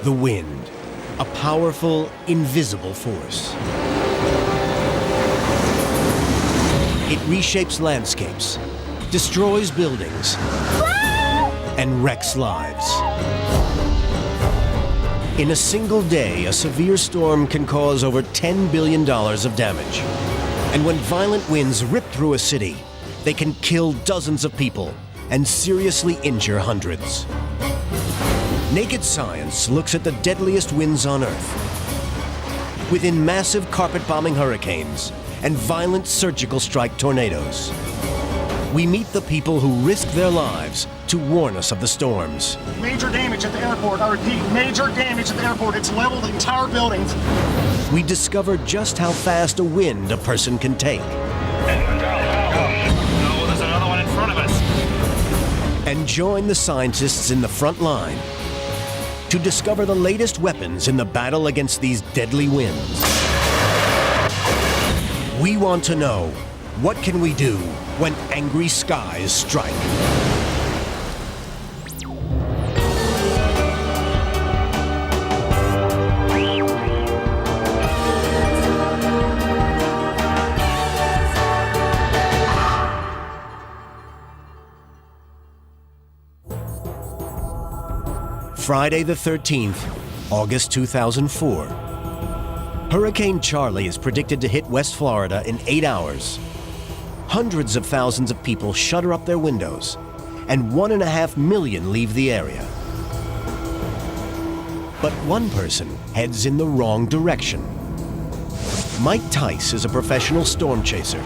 The wind, a powerful, invisible force. It reshapes landscapes, destroys buildings, and wrecks lives. In a single day, a severe storm can cause over $10 billion of damage. And when violent winds rip through a city, they can kill dozens of people and seriously injure hundreds. Naked Science looks at the deadliest winds on Earth. Within massive carpet-bombing hurricanes and violent surgical strike tornadoes, we meet the people who risk their lives to warn us of the storms. Major damage at the airport. I repeat, major damage at the airport. It's leveled the entire building. We discover just how fast a wind a person can take. No, there's another one in front of us. And join the scientists in the front line to discover the latest weapons in the battle against these deadly winds. We want to know, what can we do when angry skies strike? Friday the 13th, August 2004. Hurricane Charlie is predicted to hit West Florida in 8 hours. Hundreds of thousands of people shutter up their windows, and 1.5 million leave the area. But one person heads in the wrong direction. Mike Tice is a professional storm chaser.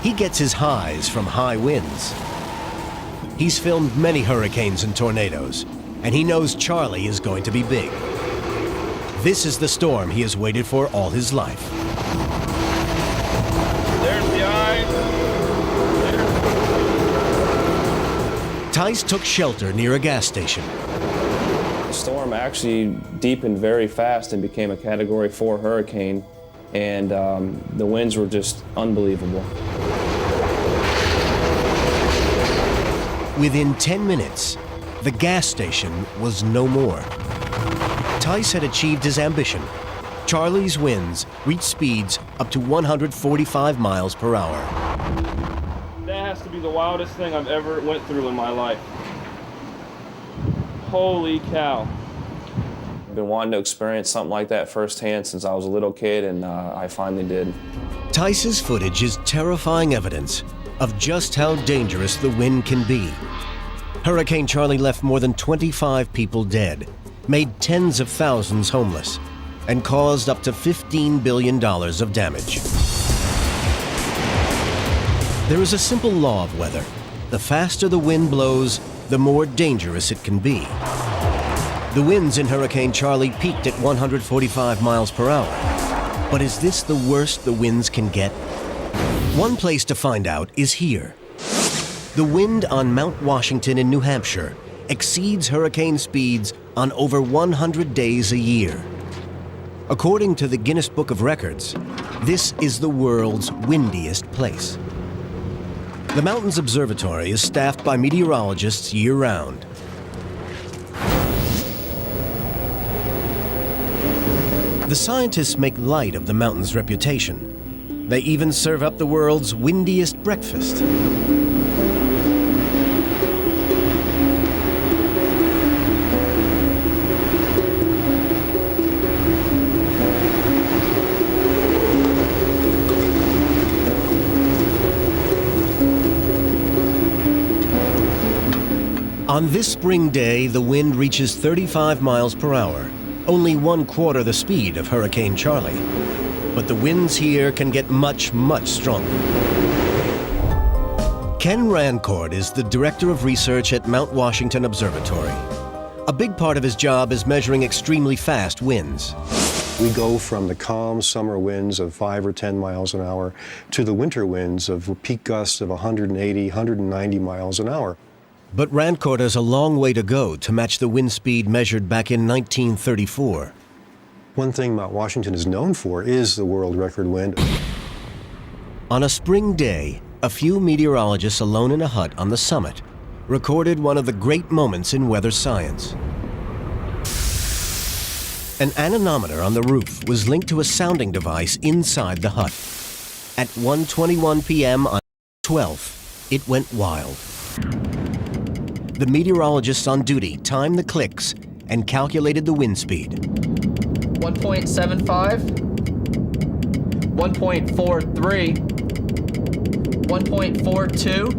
He gets his highs from high winds. He's filmed many hurricanes and tornadoes, and he knows Charlie is going to be big. This is the storm he has waited for all his life. There's the eye. Tice took shelter near a gas station. The storm actually deepened very fast and became a Category 4 hurricane, and the winds were just unbelievable. Within 10 minutes, the gas station was no more. Tice had achieved his ambition. Charlie's winds reached speeds up to 145 miles per hour. That has to be the wildest thing I've ever went through in my life. Holy cow. I've been wanting to experience something like that firsthand since I was a little kid, and I finally did. Tice's footage is terrifying evidence of just how dangerous the wind can be. Hurricane Charlie left more than 25 people dead, made tens of thousands homeless, and caused up to $15 billion of damage. There is a simple law of weather. The faster the wind blows, the more dangerous it can be. The winds in Hurricane Charlie peaked at 145 miles per hour. But is this the worst the winds can get? One place to find out is here. The wind on Mount Washington in New Hampshire exceeds hurricane speeds on over 100 days a year. According to the Guinness Book of Records, this is the world's windiest place. The mountain's observatory is staffed by meteorologists year-round. The scientists make light of the mountain's reputation. They even serve up the world's windiest breakfast. On this spring day, the wind reaches 35 miles per hour, only 1/4 the speed of Hurricane Charlie. But the winds here can get much, much stronger. Ken Rancourt is the Director of Research at Mount Washington Observatory. A big part of his job is measuring extremely fast winds. We go from the calm summer winds of 5 or 10 miles an hour to the winter winds of peak gusts of 180, 190 miles an hour. But Rancourt has a long way to go to match the wind speed measured back in 1934. One thing Mount Washington is known for is the world record wind. On a spring day, a few meteorologists alone in a hut on the summit recorded one of the great moments in weather science. An anemometer on the roof was linked to a sounding device inside the hut. At 1:21 p.m. on 12th, it went wild. The meteorologists on duty timed the clicks and calculated the wind speed. 1.75, 1.43, 1.42,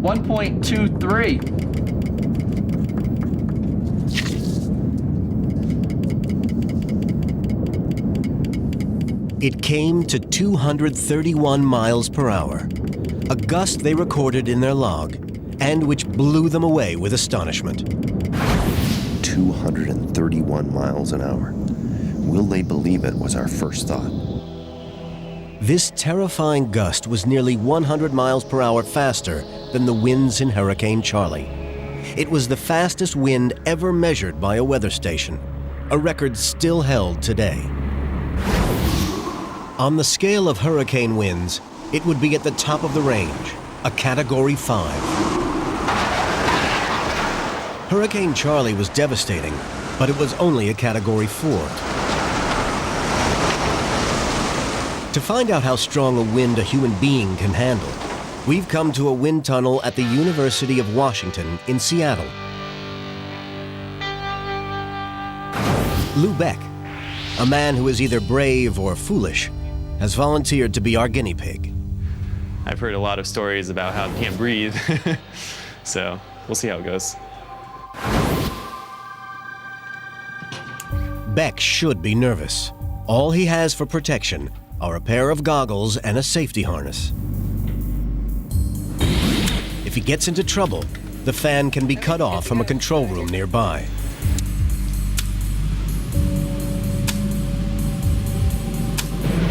1.23. It came to 231 miles per hour, a gust they recorded in their log, and which blew them away with astonishment. 231 miles an hour. Will they believe it, was our first thought. This terrifying gust was nearly 100 miles per hour faster than the winds in Hurricane Charlie. It was the fastest wind ever measured by a weather station, a record still held today. On the scale of hurricane winds, it would be at the top of the range, a Category 5. Hurricane Charlie was devastating, but it was only a Category 4. To find out how strong a wind a human being can handle, we've come to a wind tunnel at the University of Washington in Seattle. Lou Beck, a man who is either brave or foolish, has volunteered to be our guinea pig. I've heard a lot of stories about how he can't breathe, so we'll see how it goes. Beck should be nervous. All he has for protection are a pair of goggles and a safety harness. If he gets into trouble, the fan can be cut off from a control room nearby.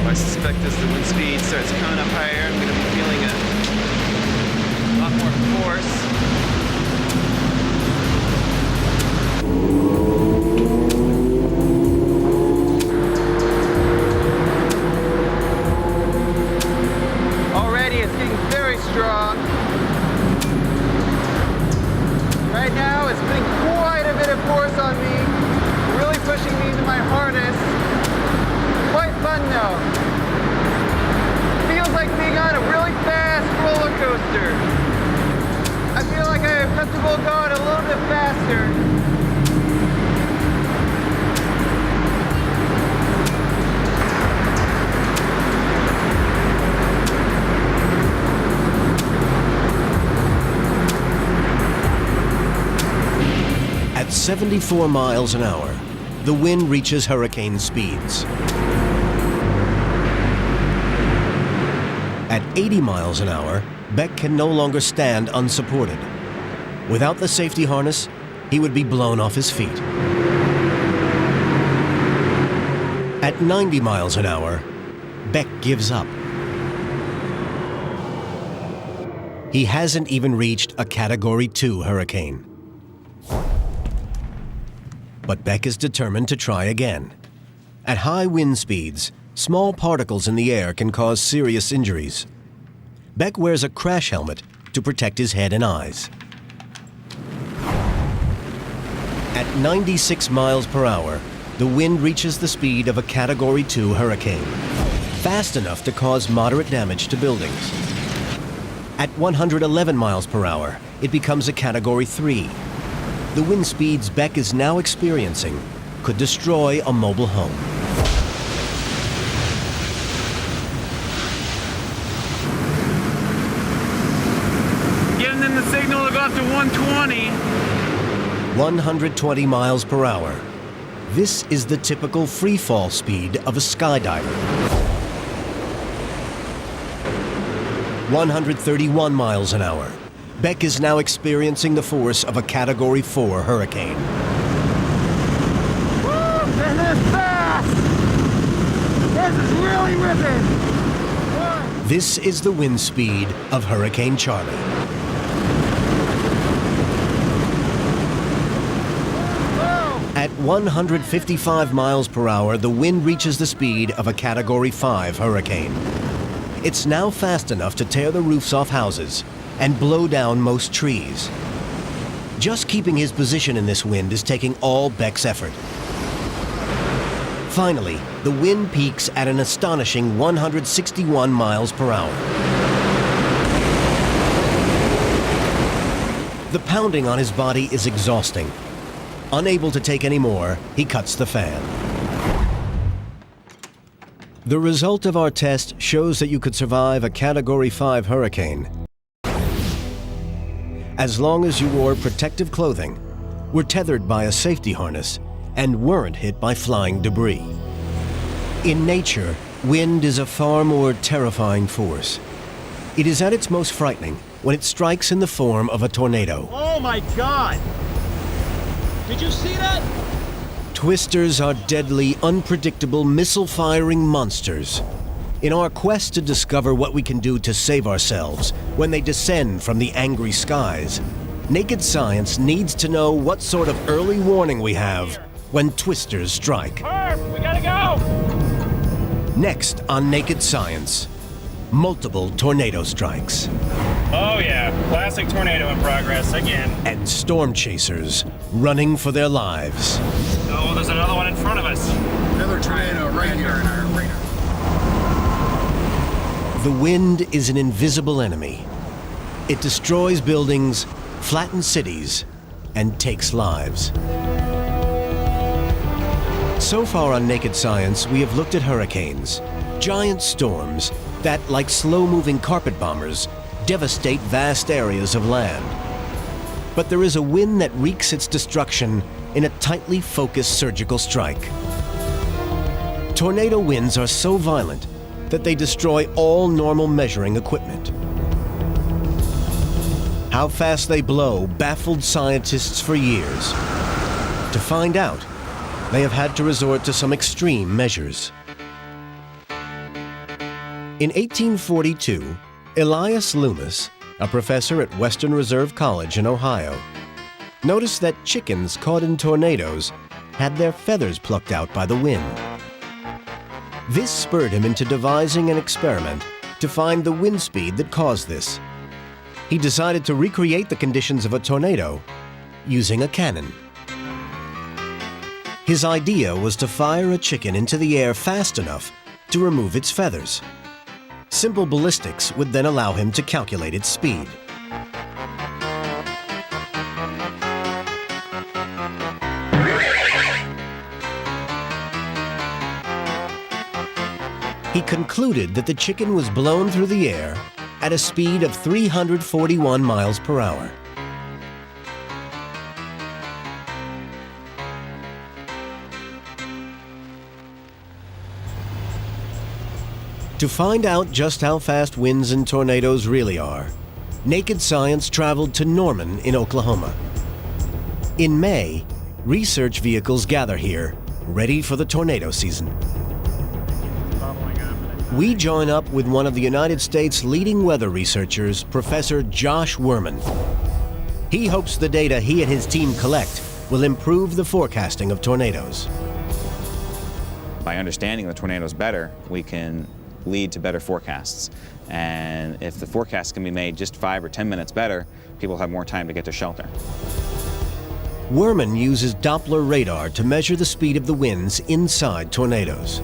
I suspect as the wind speed starts coming up higher, I'm going to be feeling a lot more force. Already it's getting very strong. Right now it's putting quite a bit of force on me, really pushing me into my harness. Quite fun though. Feels like being on a really fast roller coaster. I feel like I am comfortable going a little bit faster. At 74 miles an hour, the wind reaches hurricane speeds. At 80 miles an hour, Beck can no longer stand unsupported. Without the safety harness, he would be blown off his feet. At 90 miles an hour, Beck gives up. He hasn't even reached a Category 2 hurricane. But Beck is determined to try again. At high wind speeds, small particles in the air can cause serious injuries. Beck wears a crash helmet to protect his head and eyes. At 96 miles per hour, the wind reaches the speed of a Category 2 hurricane, fast enough to cause moderate damage to buildings. At 111 miles per hour, it becomes a Category 3. The wind speeds Beck is now experiencing could destroy a mobile home. Giving them the signal to go up to 120. 120 miles per hour. This is the typical free fall speed of a skydiver. 131 miles an hour. Beck is now experiencing the force of a Category 4 hurricane. Woo! This is fast! This is really ripping! This is the wind speed of Hurricane Charlie. At 155 miles per hour, the wind reaches the speed of a Category 5 hurricane. It's now fast enough to tear the roofs off houses and blow down most trees. Just keeping his position in this wind is taking all Beck's effort. Finally, the wind peaks at an astonishing 161 miles per hour. The pounding on his body is exhausting. Unable to take any more, he cuts the fan. The result of our test shows that you could survive a Category 5 hurricane as long as you wore protective clothing, were tethered by a safety harness, and weren't hit by flying debris. In nature, wind is a far more terrifying force. It is at its most frightening when it strikes in the form of a tornado. Oh my God! Did you see that? Twisters are deadly, unpredictable, missile-firing monsters. In our quest to discover what we can do to save ourselves when they descend from the angry skies, Naked Science needs to know what sort of early warning we have when twisters strike. Herb, we gotta go! Next on Naked Science, multiple tornado strikes. Oh yeah, classic tornado in progress again. And storm chasers running for their lives. Oh, there's another one in front of us. Another tornado right here in our arena. The wind is an invisible enemy. It destroys buildings, flattens cities, and takes lives. So far on Naked Science, we have looked at hurricanes, giant storms that, like slow-moving carpet bombers, devastate vast areas of land. But there is a wind that wreaks its destruction in a tightly focused surgical strike. Tornado winds are so violent that they destroy all normal measuring equipment. How fast they blow baffled scientists for years. To find out, they have had to resort to some extreme measures. In 1842, Elias Loomis, a professor at Western Reserve College in Ohio, noticed that chickens caught in tornadoes had their feathers plucked out by the wind. This spurred him into devising an experiment to find the wind speed that caused this. He decided to recreate the conditions of a tornado using a cannon. His idea was to fire a chicken into the air fast enough to remove its feathers. Simple ballistics would then allow him to calculate its speed. He concluded that the chicken was blown through the air at a speed of 341 miles per hour. To find out just how fast winds and tornadoes really are, Naked Science traveled to Norman in Oklahoma. In May, research vehicles gather here, ready for the tornado season. We join up with one of the United States' leading weather researchers, Professor Josh Werman. He hopes the data he and his team collect will improve the forecasting of tornadoes. By understanding the tornadoes better, we can lead to better forecasts. And if the forecast can be made just 5 or 10 minutes better, people have more time to get to shelter. Werman uses Doppler radar to measure the speed of the winds inside tornadoes.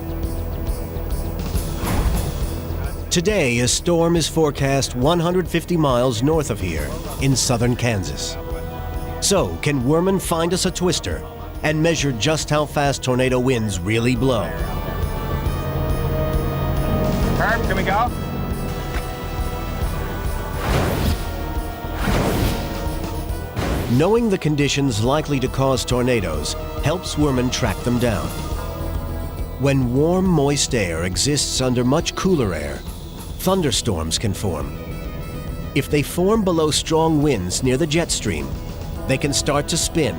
Today, a storm is forecast 150 miles north of here in southern Kansas. So, can Werman find us a twister and measure just how fast tornado winds really blow? Herb, can we go? Knowing the conditions likely to cause tornadoes helps Werman track them down. When warm, moist air exists under much cooler air, thunderstorms can form. If they form below strong winds near the jet stream, they can start to spin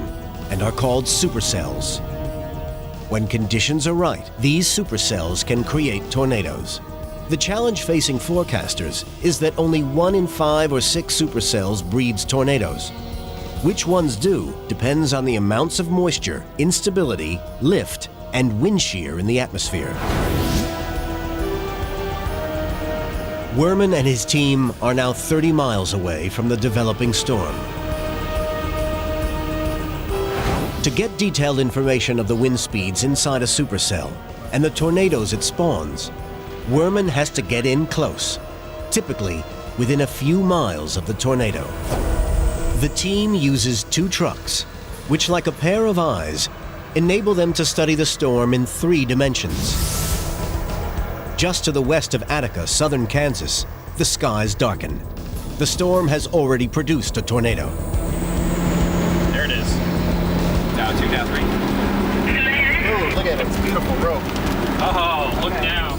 and are called supercells. When conditions are right, these supercells can create tornadoes. The challenge facing forecasters is that only 1 in 5 or 6 supercells breeds tornadoes. Which ones do depends on the amounts of moisture, instability, lift, and wind shear in the atmosphere. Werman and his team are now 30 miles away from the developing storm. To get detailed information of the wind speeds inside a supercell and the tornadoes it spawns, Werman has to get in close, typically within a few miles of the tornado. The team uses 2 trucks, which, like a pair of eyes, enable them to study the storm in 3 dimensions. Just to the west of Attica, southern Kansas, the skies darken. The storm has already produced a tornado. There it is. Down 2, down 3. Ooh, look at it. It's a beautiful rope. Oh, look now.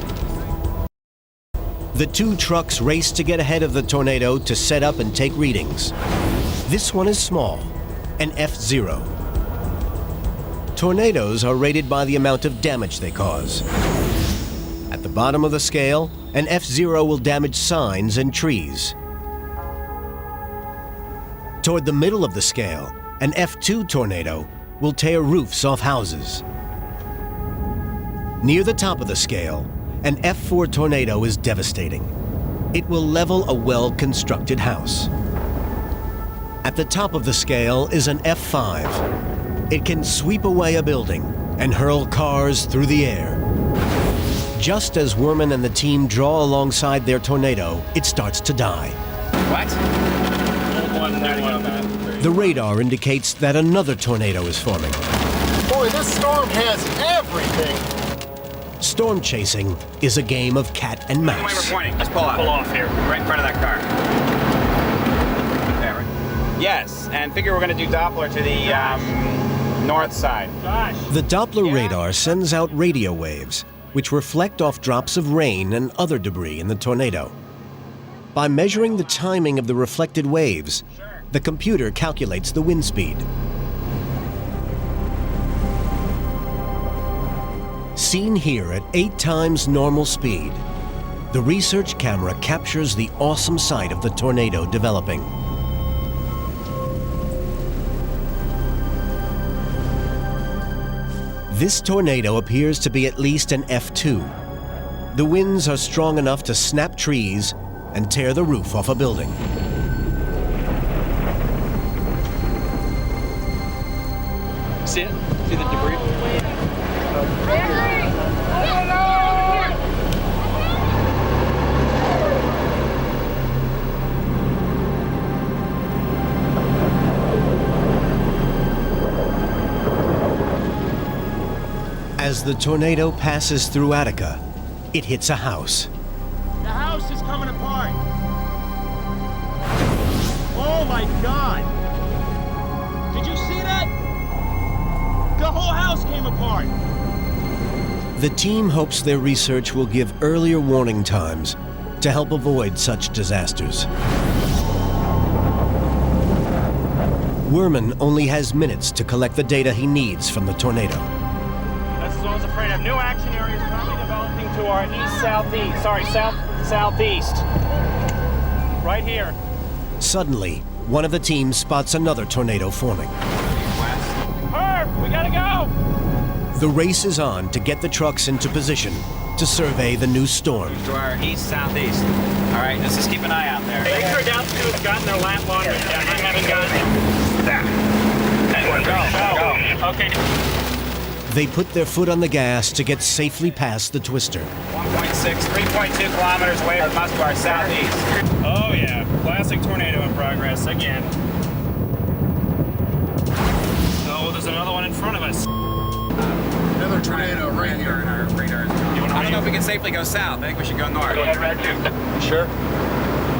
The 2 trucks race to get ahead of the tornado to set up and take readings. This one is small, an F0. Tornadoes are rated by the amount of damage they cause. At the bottom of the scale, an F0 will damage signs and trees. Toward the middle of the scale, an F2 tornado will tear roofs off houses. Near the top of the scale, an F4 tornado is devastating. It will level a well-constructed house. At the top of the scale is an F5. It can sweep away a building and hurl cars through the air. Just as Werman and the team draw alongside their tornado, it starts to die. What? The radar indicates that another tornado is forming. Boy, this storm has everything. Storm chasing is a game of cat and mouse. We're pointing. Let's pull off. Pull off here. Right in front of that car. There, right? Yes, and figure we're going to do Doppler to the north side. The Doppler radar sends out radio waves, which reflect off drops of rain and other debris in the tornado. By measuring the timing of the reflected waves, the computer calculates the wind speed. Seen here at 8 times normal speed, the research camera captures the awesome sight of the tornado developing. This tornado appears to be at least an F2. The winds are strong enough to snap trees and tear the roof off a building. See it? See the debris? As the tornado passes through Attica, it hits a house. The house is coming apart. Oh my God! Did you see that? The whole house came apart. The team hopes their research will give earlier warning times to help avoid such disasters. Werman only has minutes to collect the data he needs from the tornado. That's what I was afraid of. New action areas probably developing to our east-southeast. Sorry, south-southeast. Right here. Suddenly, one of the teams spots another tornado forming. Herb, we gotta go! The race is on to get the trucks into position to survey the new storm. To our east-southeast. All right, let's just keep an eye out there. Make sure down to has gotten their lap laundry done. I haven't gotten it. Go. Okay. They put their foot on the gas to get safely past the twister. 1.6, 3.2 kilometers away from us to our southeast. Oh yeah, classic tornado in progress again. Oh, there's another one in front of us. Another tornado right here. I don't know if we can safely go south. I think we should go north. Sure.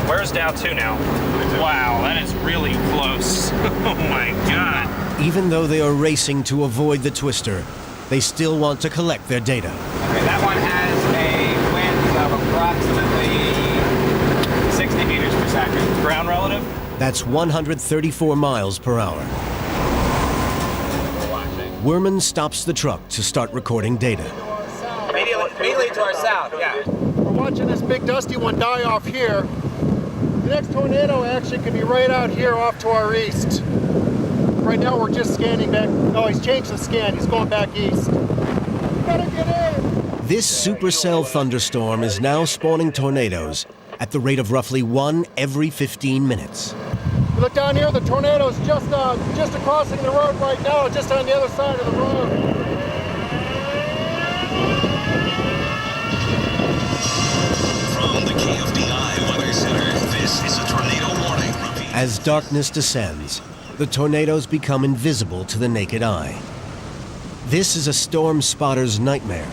Where's Dow 2 now? Wow, that is really close. Oh my God. Even though they are racing to avoid the twister, they still want to collect their data. Okay, that one has a wind of approximately 60 meters per second. Ground relative? That's 134 miles per hour. Werman stops the truck to start recording data. Immediately to our south, yeah. We're watching this big dusty one die off here. The next tornado action can be right out here off to our east. Right now we're just scanning back. No, he's changed the scan. He's going back east. Gotta get in! This supercell thunderstorm is now spawning tornadoes at the rate of roughly 1 every 15 minutes. You look down here, the tornado's just crossing the road right now, just on the other side of the road. From the KFDI Weather Center, this is a tornado warning. As darkness descends, the tornadoes become invisible to the naked eye. This is a storm spotter's nightmare.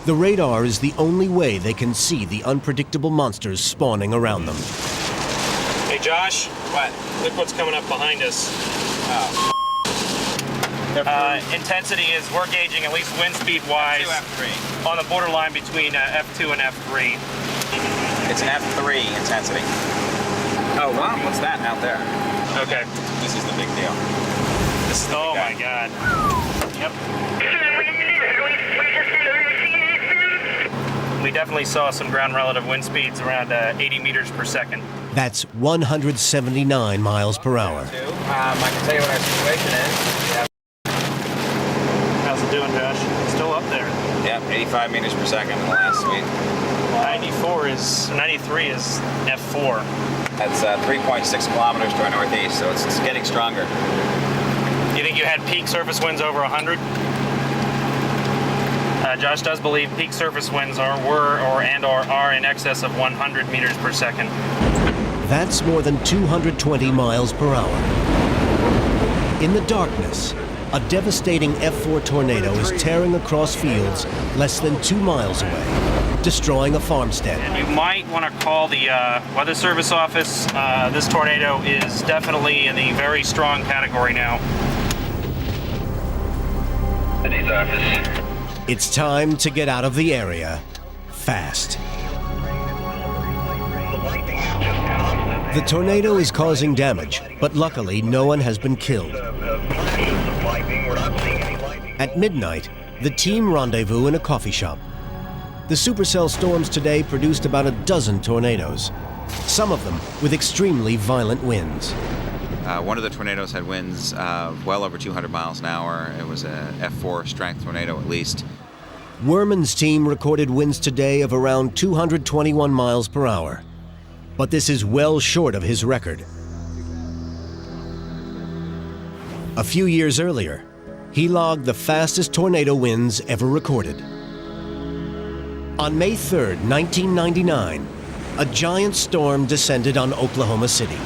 The radar is the only way they can see the unpredictable monsters spawning around them. Hey Josh, what? Look what's coming up behind us. Intensity is, we're gauging at least wind speed wise F2, F3. on the borderline between F2 and F3. It's an F3 intensity. Oh wow, what's that out there? Okay. This is the big deal. This is the Oh big my guy. God. Yep. We definitely saw some ground relative wind speeds around 80 meters per second. That's 179 miles per hour. I can tell you what our situation is. How's it doing, Josh? Still up there. Yep, 85 meters per second in the last week. 93 is F4. That's 3.6 kilometers to our northeast, so it's getting stronger. You think you had peak surface winds over 100? Josh does believe peak surface winds are in excess of 100 meters per second. That's more than 220 miles per hour. In the darkness, a devastating F4 tornado is tearing across fields less than 2 miles away, destroying a farmstead. And you might want to call the Weather Service office. This tornado is definitely in the very strong category now. City's office. It's time to get out of the area, fast. The tornado is causing damage, but luckily no one has been killed. At midnight, the team rendezvous in a coffee shop. The supercell storms today produced about a dozen tornadoes, some of them with extremely violent winds. One of the tornadoes had winds well over 200 miles an hour. It was a F4 strength tornado at least. Werman's team recorded winds today of around 221 miles per hour. But this is well short of his record. A few years earlier, he logged the fastest tornado winds ever recorded. On May 3rd, 1999, a giant storm descended on Oklahoma City.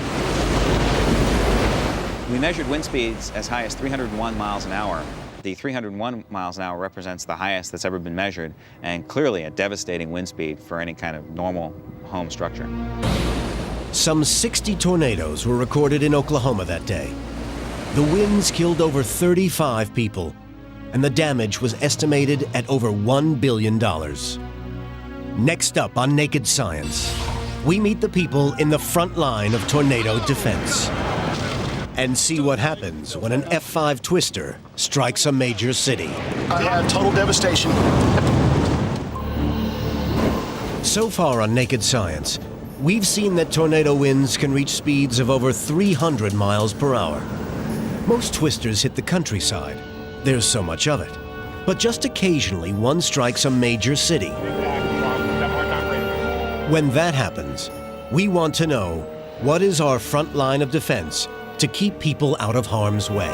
We measured wind speeds as high as 301 miles an hour. The 301 miles an hour represents the highest that's ever been measured, and clearly a devastating wind speed for any kind of normal home structure. Some 60 tornadoes were recorded in Oklahoma that day. The winds killed over 35 people, and the damage was estimated at over $1 billion. Next up on Naked Science, we meet the people in the front line of tornado defense and see what happens when an F5 twister strikes a major city. I had total devastation. So far on Naked Science, we've seen that tornado winds can reach speeds of over 300 miles per hour. Most twisters hit the countryside. There's so much of it. But just occasionally, one strikes a major city. When that happens, we want to know, what is our front line of defense to keep people out of harm's way?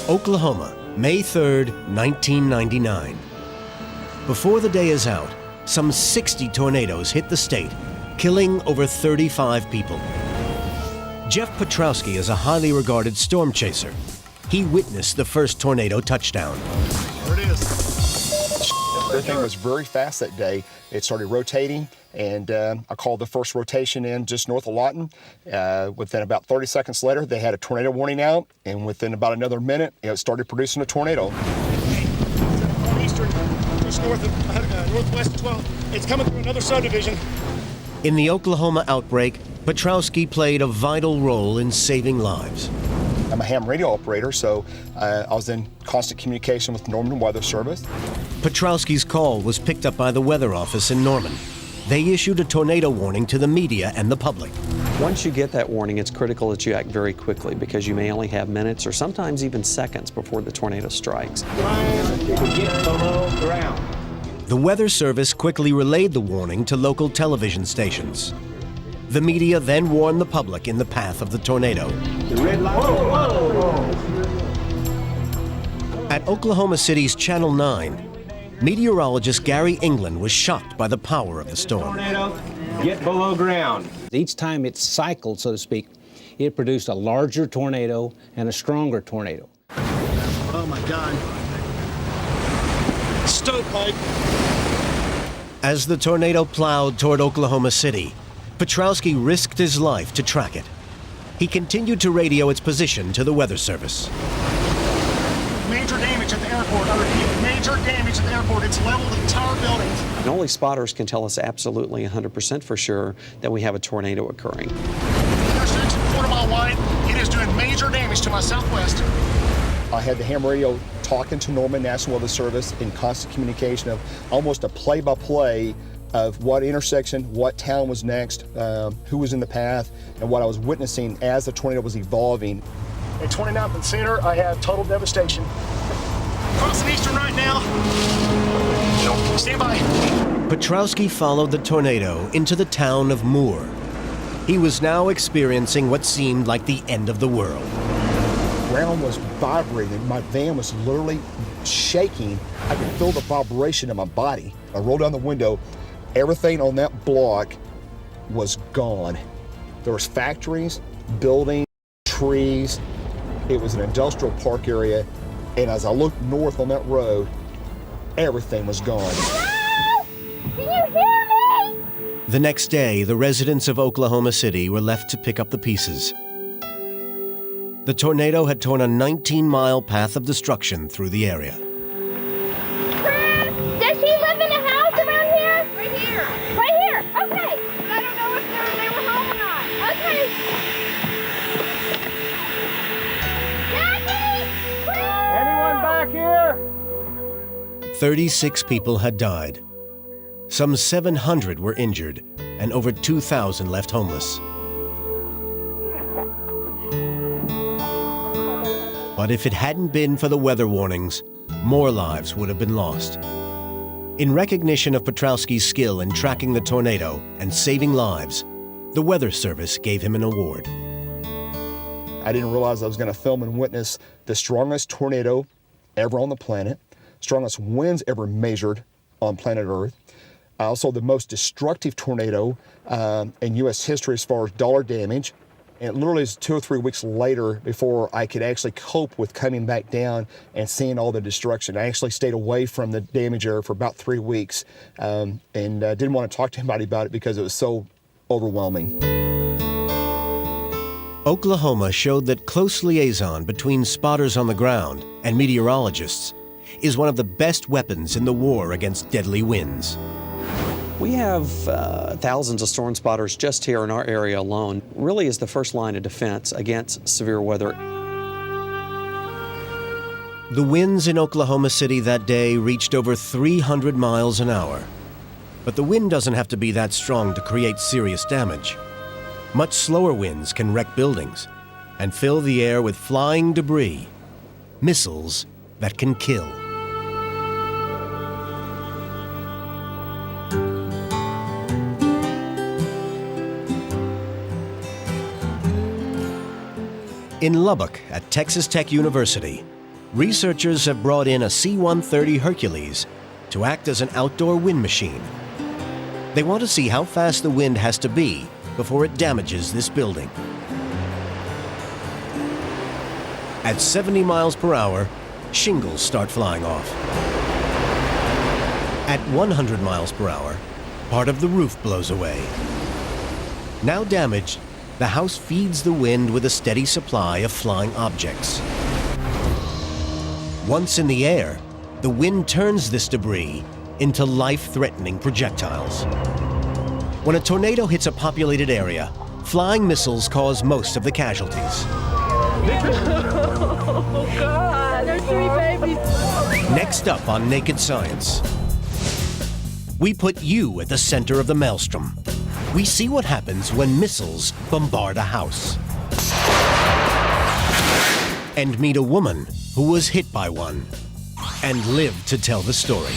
Oklahoma, May 3rd, 1999. Before the day is out, some 60 tornadoes hit the state, killing over 35 people. Jeff Petrowski is a highly regarded storm chaser. He witnessed the first tornado touchdown. There it is. Everything was very fast that day. It started rotating, and I called the first rotation in just north of Lawton. Within about 30 seconds later, they had a tornado warning out, and within about another minute, it started producing a tornado. Eastern, just north of northwest 12. It's coming through another subdivision. In the Oklahoma outbreak, Petrowski played a vital role in saving lives. I'm a ham radio operator, so I was in constant communication with the Norman Weather Service. Petrowski's call was picked up by the weather office in Norman. They issued a tornado warning to the media and the public. Once you get that warning, it's critical that you act very quickly because you may only have minutes or sometimes even seconds before the tornado strikes. The Weather Service quickly relayed the warning to local television stations. The media then warned the public in the path of the tornado. The red light. At Oklahoma City's Channel 9, meteorologist Gary England was shocked by the power of the storm. Tornado, get below ground. Each time it cycled, so to speak, it produced a larger tornado and a stronger tornado. Oh my God. Stovepipe. As the tornado plowed toward Oklahoma City, Petrowski risked his life to track it. He continued to radio its position to the Weather Service. Major damage at the airport. I repeat, major damage at the airport. It's leveled the entire building. And only spotters can tell us absolutely 100% for sure that we have a tornado occurring. Intersection, quarter-mile wide. It is doing major damage to my southwest. I had the ham radio talking to Norman National Weather Service in constant communication of almost a play-by-play of what intersection, what town was next, who was in the path, and what I was witnessing as the tornado was evolving. At 29th and Center, I have total devastation. Crossing Eastern right now. Stand by. Petrowski followed the tornado into the town of Moore. He was now experiencing what seemed like the end of the world. The ground was vibrating. My van was literally shaking. I could feel the vibration in my body. I rolled down the window. Everything on that block was gone. There was factories, buildings, trees. It was an industrial park area, and as I looked north on that road, everything was gone. Hello? Can you hear me? The next day, the residents of Oklahoma City were left to pick up the pieces. The tornado had torn a 19-mile path of destruction through the area. Chris, does he live in a house around here? Right here. Right here, okay. I don't know if they were home or not. Okay. Anyone back here? 36 people had died. Some 700 were injured, and over 2,000 left homeless. But if it hadn't been for the weather warnings, more lives would have been lost. In recognition of Petrowski's skill in tracking the tornado and saving lives, the Weather Service gave him an award. I didn't realize I was going to film and witness the strongest tornado ever on the planet, strongest winds ever measured on planet Earth, also the most destructive tornado in U.S. history as far as dollar damage. And it literally was 2 or 3 weeks later before I could actually cope with coming back down and seeing all the destruction. I actually stayed away from the damage area for about 3 weeks and didn't want to talk to anybody about it because it was so overwhelming. Oklahoma showed that close liaison between spotters on the ground and meteorologists is one of the best weapons in the war against deadly winds. We have thousands of storm spotters just here in our area alone. Really is the first line of defense against severe weather. The winds in Oklahoma City that day reached over 300 miles an hour. But the wind doesn't have to be that strong to create serious damage. Much slower winds can wreck buildings and fill the air with flying debris, missiles that can kill. In Lubbock at Texas Tech University, researchers have brought in a C-130 Hercules to act as an outdoor wind machine. They want to see how fast the wind has to be before it damages this building. At 70 miles per hour, shingles start flying off. At 100 miles per hour, part of the roof blows away. Now damaged, the house feeds the wind with a steady supply of flying objects. Once in the air, the wind turns this debris into life-threatening projectiles. When a tornado hits a populated area, flying missiles cause most of the casualties. Oh, God, there's 3 babies. Next up on Naked Science, we put you at the center of the maelstrom. We see what happens when missiles bombard a house. And meet a woman who was hit by one and lived to tell the story.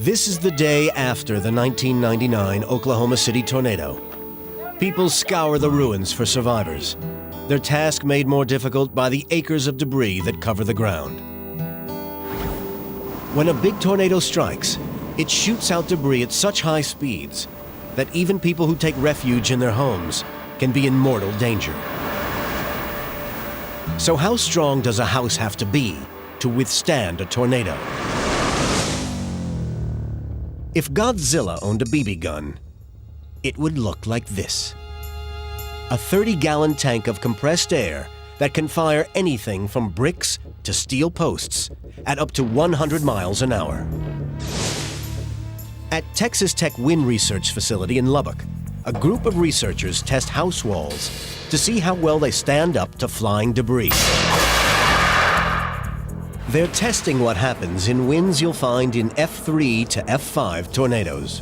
This is the day after the 1999 Oklahoma City tornado. People scour the ruins for survivors, their task made more difficult by the acres of debris that cover the ground. When a big tornado strikes, it shoots out debris at such high speeds that even people who take refuge in their homes can be in mortal danger. So how strong does a house have to be to withstand a tornado? If Godzilla owned a BB gun, it would look like this. A 30-gallon tank of compressed air that can fire anything from bricks to steel posts at up to 100 miles an hour. At Texas Tech Wind Research Facility in Lubbock, a group of researchers test house walls to see how well they stand up to flying debris. They're testing what happens in winds you'll find in F3 to F5 tornadoes.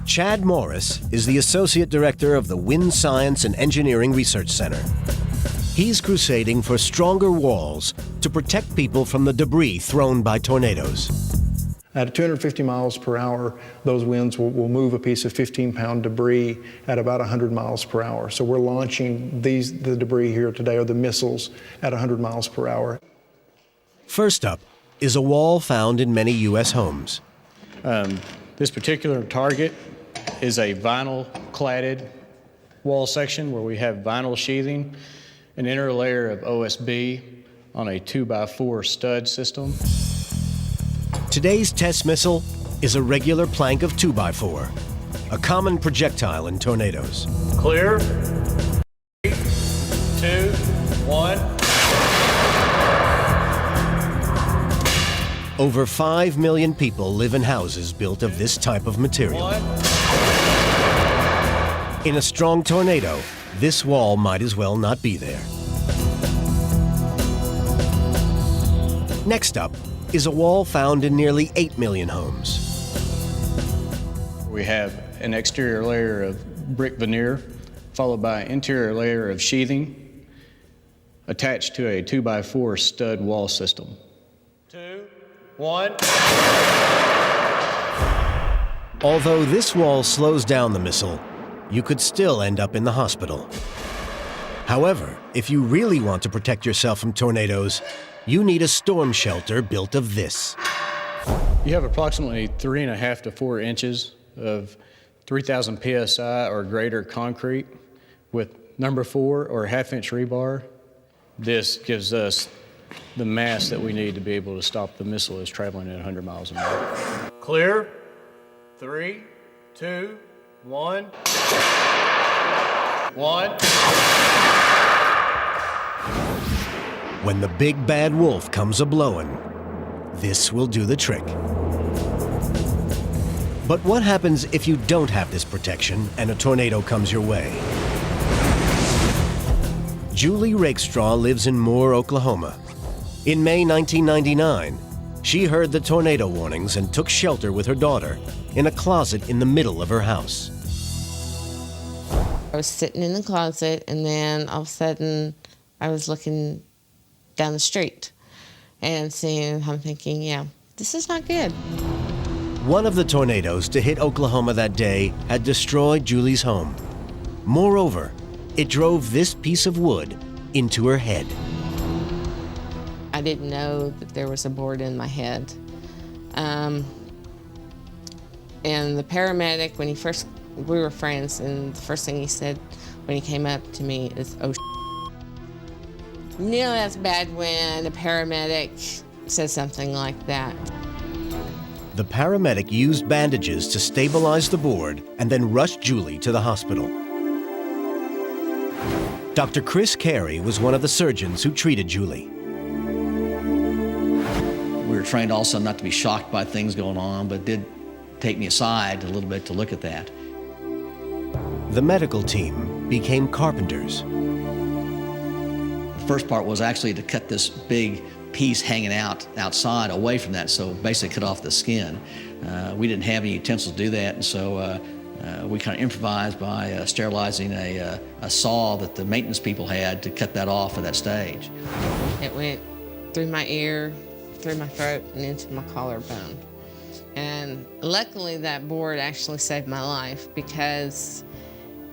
Chad Morris is the Associate Director of the Wind Science and Engineering Research Center. He's crusading for stronger walls to protect people from the debris thrown by tornadoes. At 250 miles per hour, those winds will move a piece of 15-pound debris at about 100 miles per hour. So we're launching the debris here today, or the missiles, at 100 miles per hour. First up is a wall found in many U.S. homes. This particular target is a vinyl-cladded wall section where we have vinyl sheathing, an inner layer of OSB on a 2x4 stud system. Today's test missile is a regular plank of 2x4, a common projectile in tornadoes. Clear. 3, 2, 1. Over 5 million people live in houses built of this type of material. In a strong tornado, this wall might as well not be there. Next up is a wall found in nearly 8 million homes. We have an exterior layer of brick veneer, followed by an interior layer of sheathing, attached to a 2x4 stud wall system. 2, 1. Although this wall slows down the missile, you could still end up in the hospital. However, if you really want to protect yourself from tornadoes, you need a storm shelter built of this. You have approximately 3.5 to 4 inches of 3,000 PSI or greater concrete with number 4 or half-inch rebar. This gives us the mass that we need to be able to stop the missile as traveling at 100 miles an hour. Clear. 3, 2, 1. 1. When the big bad wolf comes a-blowing, this will do the trick. But what happens if you don't have this protection and a tornado comes your way? Julie Rakestraw lives in Moore, Oklahoma. In May 1999, she heard the tornado warnings and took shelter with her daughter in a closet in the middle of her house. I was sitting in the closet, and then all of a sudden, I was looking down the street and seeing, I'm thinking, yeah, this is not good. One of the tornadoes to hit Oklahoma that day had destroyed Julie's home. Moreover, it drove this piece of wood into her head. I didn't know that there was a board in my head. And the paramedic, when we were friends, and the first thing he said when he came up to me is, "Oh, you know that's bad when a paramedic says something like that." The paramedic used bandages to stabilize the board and then rushed Julie to the hospital. Dr. Chris Carey was one of the surgeons who treated Julie. We were trained also not to be shocked by things going on, but did take me aside a little bit to look at that. The medical team became carpenters. The first part was actually to cut this big piece hanging out outside away from that, so basically cut off the skin. We didn't have any utensils to do that, and so we kind of improvised by sterilizing a saw that the maintenance people had to cut that off at that stage. It went through my ear, through my throat and into my collarbone. And luckily that board actually saved my life, because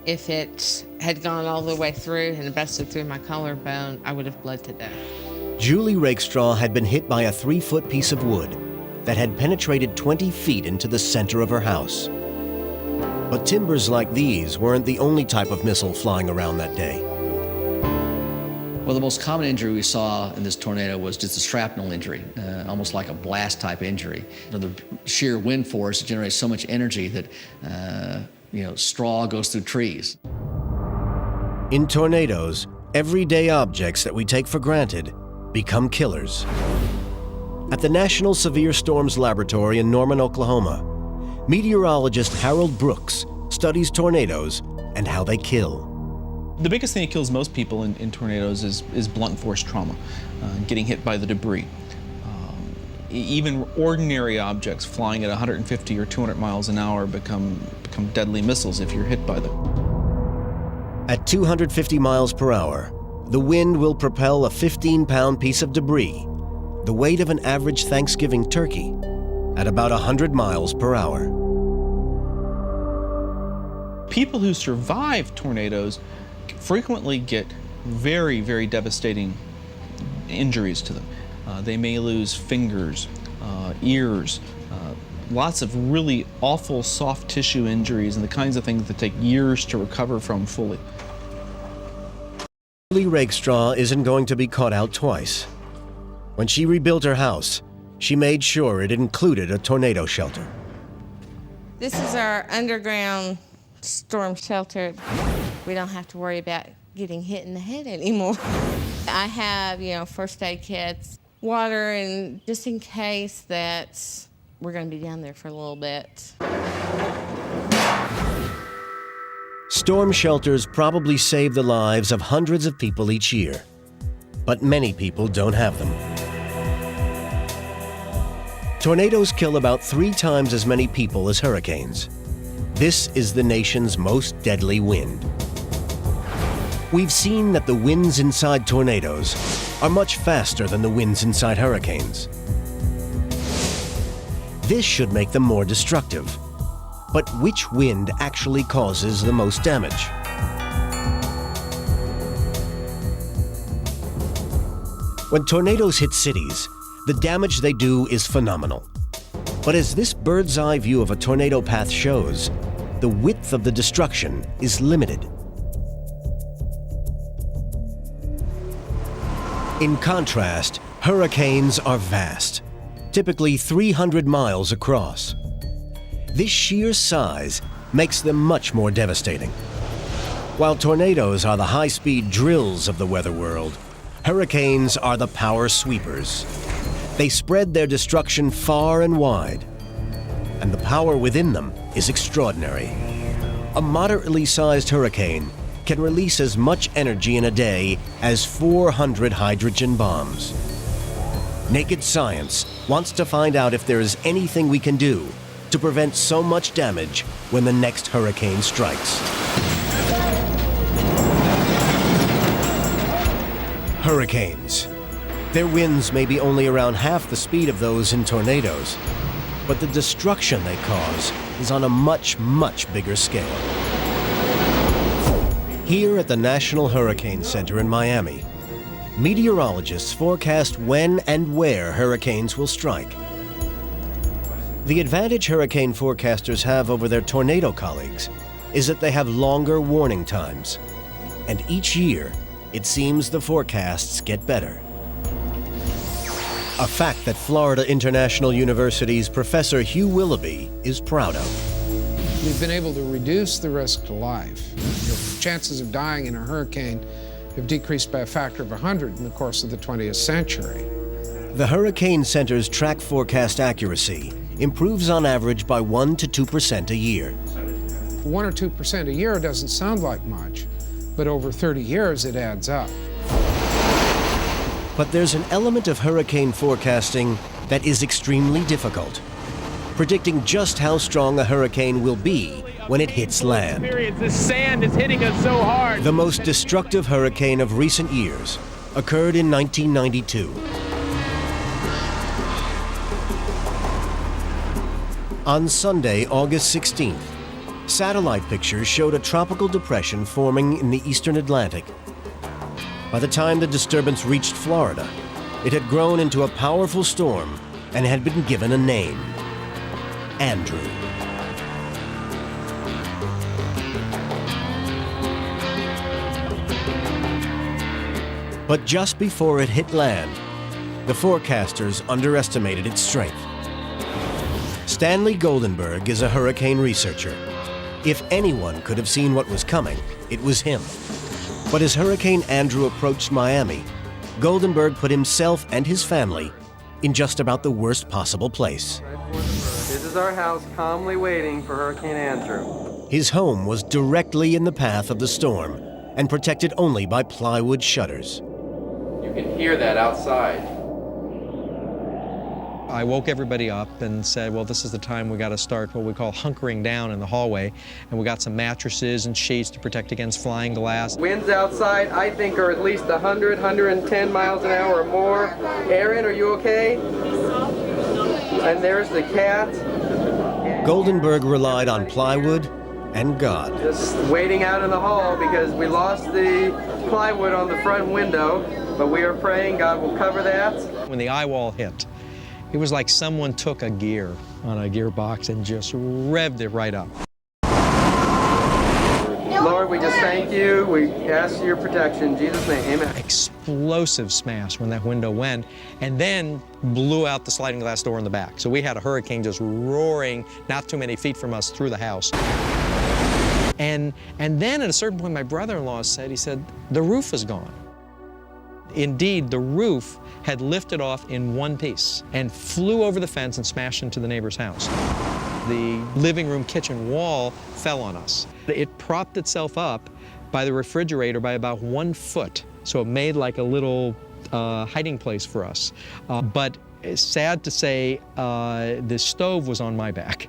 if it had gone all the way through and busted through my collarbone, I would have bled to death. Julie Rakestraw had been hit by a 3-foot piece of wood that had penetrated 20 feet into the center of her house. But timbers like these weren't the only type of missile flying around that day. Well, the most common injury we saw in this tornado was just a shrapnel injury, almost like a blast type injury. The sheer wind force generates so much energy that straw goes through trees. In tornadoes, everyday objects that we take for granted become killers. At the National Severe Storms Laboratory in Norman, Oklahoma, meteorologist Harold Brooks studies tornadoes and how they kill. The biggest thing that kills most people in tornadoes is blunt force trauma, getting hit by the debris. Even ordinary objects flying at 150 or 200 miles an hour become deadly missiles if you're hit by them. At 250 miles per hour, the wind will propel a 15-pound piece of debris, the weight of an average Thanksgiving turkey, at about 100 miles per hour. People who survive tornadoes frequently get very, very devastating injuries to them. They may lose fingers, ears, lots of really awful soft tissue injuries and the kinds of things that take years to recover from fully. Julie Rakestraw isn't going to be caught out twice. When she rebuilt her house, she made sure it included a tornado shelter. This is our underground storm shelter. We don't have to worry about getting hit in the head anymore. I have, first aid kits, water, and just in case that we're going to be down there for a little bit. Storm shelters probably save the lives of hundreds of people each year, but many people don't have them. Tornadoes kill about 3 times as many people as hurricanes. This is the nation's most deadly wind. We've seen that the winds inside tornadoes are much faster than the winds inside hurricanes. This should make them more destructive. But which wind actually causes the most damage? When tornadoes hit cities, the damage they do is phenomenal. But as this bird's eye view of a tornado path shows, the width of the destruction is limited. In contrast, hurricanes are vast, typically 300 miles across. This sheer size makes them much more devastating. While tornadoes are the high-speed drills of the weather world, hurricanes are the power sweepers. They spread their destruction far and wide, and the power within them is extraordinary. A moderately sized hurricane can release as much energy in a day as 400 hydrogen bombs. Naked Science wants to find out if there is anything we can do to prevent so much damage when the next hurricane strikes. Hurricanes. Their winds may be only around half the speed of those in tornadoes, but the destruction they cause is on a much, much bigger scale. Here at the National Hurricane Center in Miami, meteorologists forecast when and where hurricanes will strike. The advantage hurricane forecasters have over their tornado colleagues is that they have longer warning times. And each year, it seems the forecasts get better. A fact that Florida International University's Professor Hugh Willoughby is proud of. We've been able to reduce the risk to life. The chances of dying in a hurricane have decreased by a factor of 100 in the course of the 20th century. The Hurricane Center's track forecast accuracy improves on average by 1 to 2% a year. 1 or 2% a year doesn't sound like much, but over 30 years it adds up. But there's an element of hurricane forecasting that is extremely difficult. Predicting just how strong a hurricane will be when it hits land. This sand is hitting us so hard. The most destructive hurricane of recent years occurred in 1992. On Sunday, August 16th, satellite pictures showed a tropical depression forming in the eastern Atlantic. By the time the disturbance reached Florida, it had grown into a powerful storm and had been given a name: Andrew. But just before it hit land, the forecasters underestimated its strength. Stanley Goldenberg is a hurricane researcher. If anyone could have seen what was coming, it was him. But as Hurricane Andrew approached Miami, Goldenberg put himself and his family in just about the worst possible place. This is our house calmly waiting for Hurricane Andrew. His home was directly in the path of the storm and protected only by plywood shutters. You can hear that outside. I woke everybody up and said, well, this is the time we got to start what we call hunkering down in the hallway. And we got some mattresses and sheets to protect against flying glass. Winds outside, I think, are at least 100, 110 miles an hour or more. Aaron, are you okay? And there's the cat. Goldenberg relied on plywood and God. Just waiting out in the hall because we lost the plywood on the front window, but we are praying God will cover that. When the eye wall hit, it was like someone took a gear on a gearbox and just revved it right up. Lord, we just thank you. We ask for your protection. In Jesus' name, amen. Explosive smash when that window went, and then blew out the sliding glass door in the back. So we had a hurricane just roaring not too many feet from us through the house. And then at a certain point, my brother-in-law said, he said, the roof is gone. Indeed, the roof had lifted off in one piece and flew over the fence and smashed into the neighbor's house. The living room kitchen wall fell on us. It propped itself up by the refrigerator by about 1 foot, so it made like a little hiding place for us. But it's sad to say, the stove was on my back.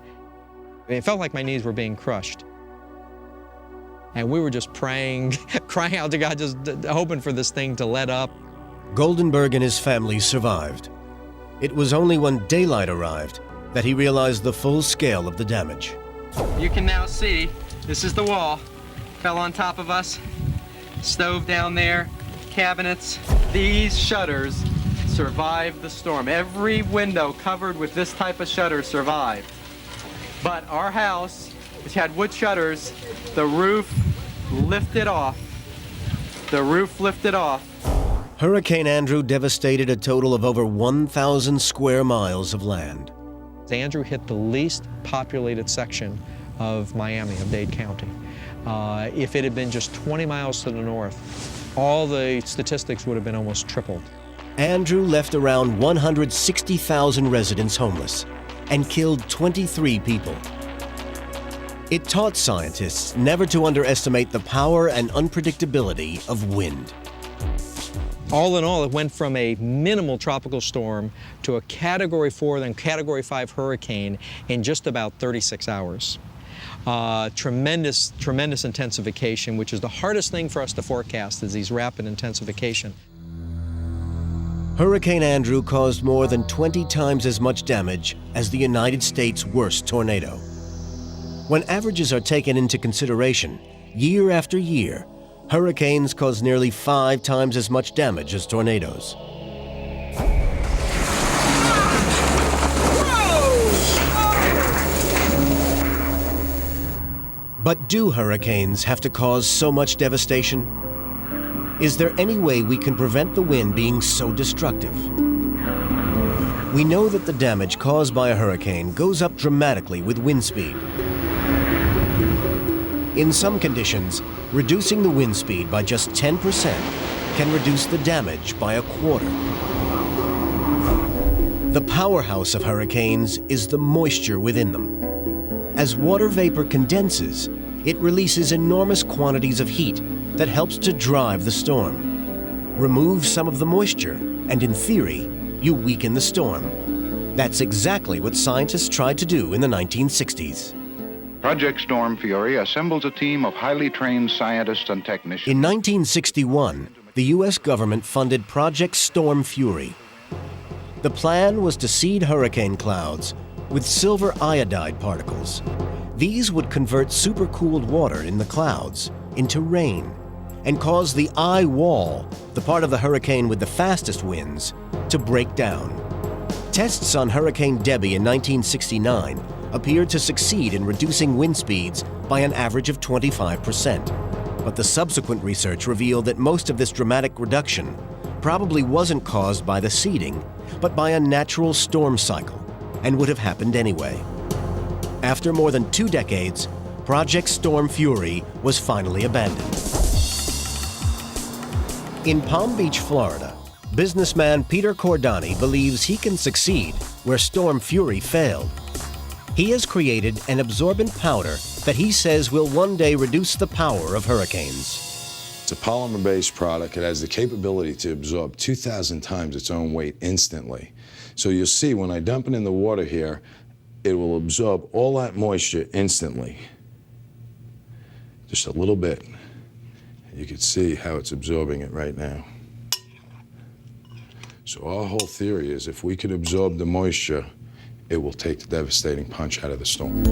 It felt like my knees were being crushed. And we were just praying, crying out to God, just hoping for this thing to let up. Goldenberg and his family survived. It was only when daylight arrived that he realized the full scale of the damage. You can now see, this is the wall. Fell on top of us. Stove down there, cabinets. These shutters survived the storm. Every window covered with this type of shutter survived. But our house, which had wood shutters, the roof lifted off. The roof lifted off. Hurricane Andrew devastated a total of over 1,000 square miles of land. Andrew hit the least populated section of Miami, of Dade County. If it had been just 20 miles to the north, all the statistics would have been almost tripled. Andrew left around 160,000 residents homeless and killed 23 people. It taught scientists never to underestimate the power and unpredictability of wind. All in all, it went from a minimal tropical storm to a Category 4, then Category 5 hurricane in just about 36 hours. Tremendous intensification, which is the hardest thing for us to forecast, is these rapid intensification. Hurricane Andrew caused more than 20 times as much damage as the United States' worst tornado. When averages are taken into consideration, year after year, hurricanes cause nearly 5 times as much damage as tornadoes. But do hurricanes have to cause so much devastation? Is there any way we can prevent the wind being so destructive? We know that the damage caused by a hurricane goes up dramatically with wind speed. In some conditions, reducing the wind speed by just 10% can reduce the damage by a quarter. The powerhouse of hurricanes is the moisture within them. As water vapor condenses, it releases enormous quantities of heat that helps to drive the storm. Remove some of the moisture, and in theory, you weaken the storm. That's exactly what scientists tried to do in the 1960s. Project Storm Fury assembles a team of highly trained scientists and technicians. In 1961, the U.S. government funded Project Storm Fury. The plan was to seed hurricane clouds with silver iodide particles. These would convert supercooled water in the clouds into rain and cause the eye wall, the part of the hurricane with the fastest winds, to break down. Tests on Hurricane Debbie in 1969 appeared to succeed in reducing wind speeds by an average of 25%. But the subsequent research revealed that most of this dramatic reduction probably wasn't caused by the seeding, but by a natural storm cycle, and would have happened anyway. After more than 2 decades, Project Storm Fury was finally abandoned. In Palm Beach, Florida, businessman Peter Cordani believes he can succeed where Storm Fury failed. He has created an absorbent powder that he says will one day reduce the power of hurricanes. It's a polymer-based product. It has the capability to absorb 2,000 times its own weight instantly. So you'll see when I dump it in the water here, it will absorb all that moisture instantly. Just a little bit. You can see how it's absorbing it right now. So our whole theory is if we could absorb the moisture, it will take the devastating punch out of the storm.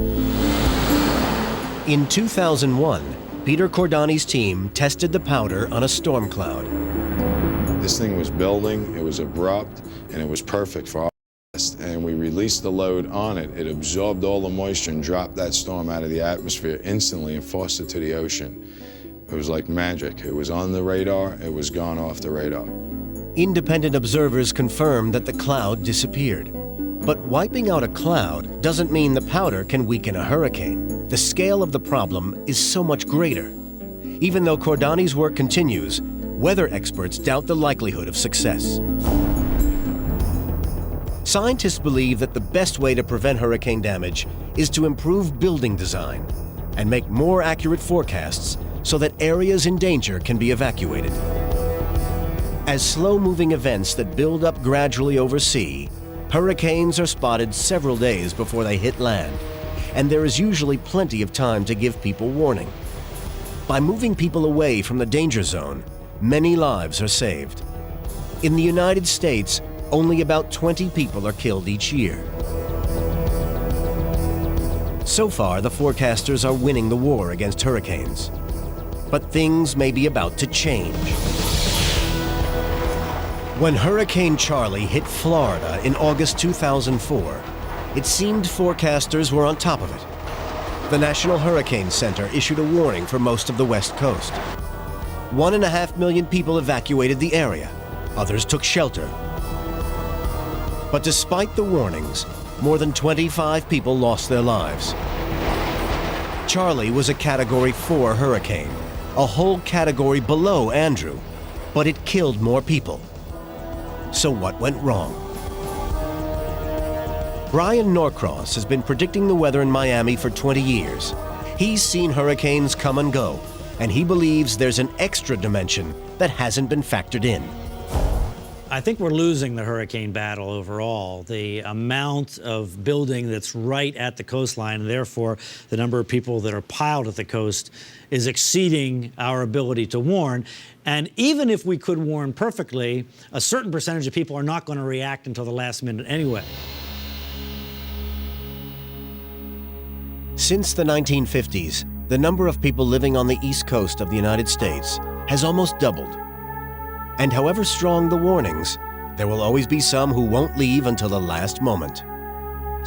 In 2001, Peter Cordani's team tested the powder on a storm cloud. This thing was building, it was abrupt, and it was perfect for our test. And we released the load on it. It absorbed all the moisture and dropped that storm out of the atmosphere instantly and forced it to the ocean. It was like magic. It was on the radar, it was gone off the radar. Independent observers confirmed that the cloud disappeared. But wiping out a cloud doesn't mean the powder can weaken a hurricane. The scale of the problem is so much greater. Even though Cordani's work continues, weather experts doubt the likelihood of success. Scientists believe that the best way to prevent hurricane damage is to improve building design and make more accurate forecasts so that areas in danger can be evacuated. As slow-moving events that build up gradually over sea, hurricanes are spotted several days before they hit land, and there is usually plenty of time to give people warning. By moving people away from the danger zone, many lives are saved. In the United States, only about 20 people are killed each year. So far, the forecasters are winning the war against hurricanes. But things may be about to change. When Hurricane Charlie hit Florida in August 2004, it seemed forecasters were on top of it. The National Hurricane Center issued a warning for most of the West Coast. 1.5 million people evacuated the area. Others took shelter. But despite the warnings, more than 25 people lost their lives. Charlie was a Category 4 hurricane, a whole category below Andrew, but it killed more people. So what went wrong? Brian Norcross has been predicting the weather in Miami for 20 years. He's seen hurricanes come and go, and he believes there's an extra dimension that hasn't been factored in. I think we're losing the hurricane battle overall. The amount of building that's right at the coastline, and therefore the number of people that are piled at the coast, is exceeding our ability to warn. And even if we could warn perfectly, a certain percentage of people are not going to react until the last minute anyway. Since the 1950s, the number of people living on the East Coast of the United States has almost doubled. And however strong the warnings, there will always be some who won't leave until the last moment.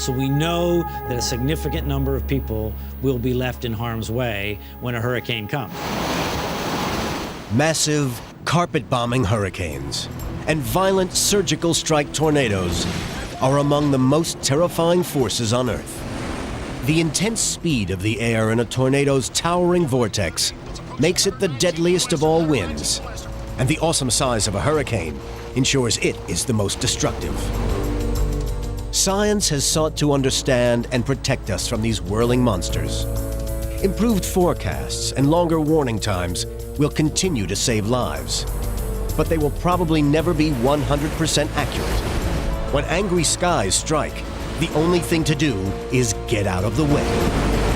So we know that a significant number of people will be left in harm's way when a hurricane comes. Massive, carpet-bombing hurricanes and violent surgical strike tornadoes are among the most terrifying forces on Earth. The intense speed of the air in a tornado's towering vortex makes it the deadliest of all winds, and the awesome size of a hurricane ensures it is the most destructive. Science has sought to understand and protect us from these whirling monsters. Improved forecasts and longer warning times will continue to save lives, but they will probably never be 100% accurate. When angry skies strike, the only thing to do is get out of the way.